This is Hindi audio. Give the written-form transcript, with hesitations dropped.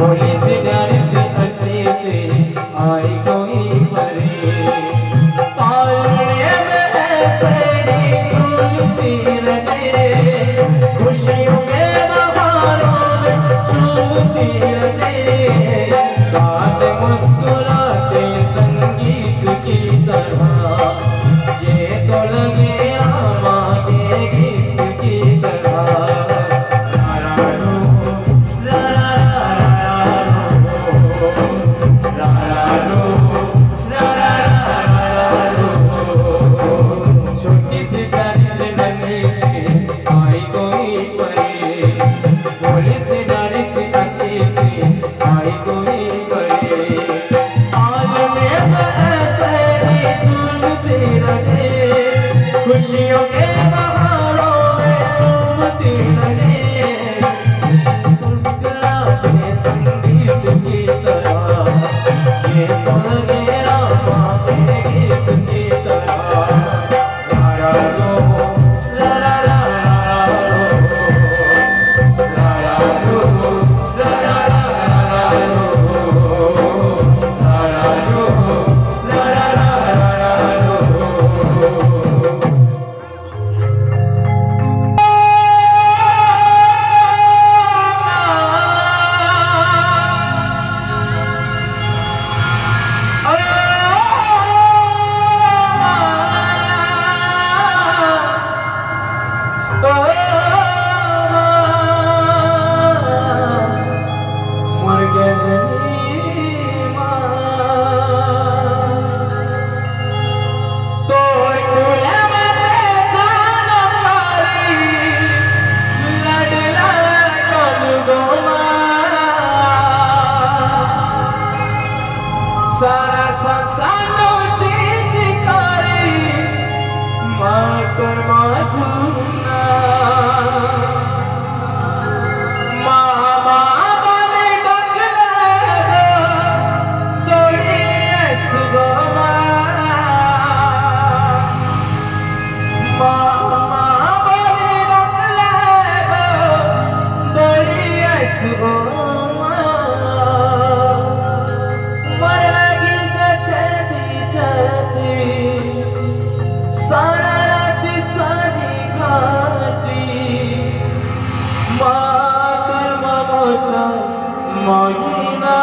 भोली से प्यारी से अच्छे से आई कोई परे, पालने में ऐसे ही झूलती रहे, खुशियों के बहारों में झूमती रहे, बात मुस्कुराते संगीत की तरह, ये तो लगे रामा के गीत की तरह। छोटी सी प्यारी से नन्ही से आई कोई परी, भोली से नारी से अच्छी से आई कोई परी, आलने में ऐसे ही झूमती रहे, खुशियों के बहारों में झूमती रहे, मुस्कुराते संगीत की तरह, ये तो लगे रामा के गीत की तरह। सारा संसार जीत करी मातर माधुना, मामा बने डकले दो तोड़ी ऐस गो मामा बने डकले दो तोड़ी ऐस गो सारा रात सारी घाटी मातर ममता मोहिना।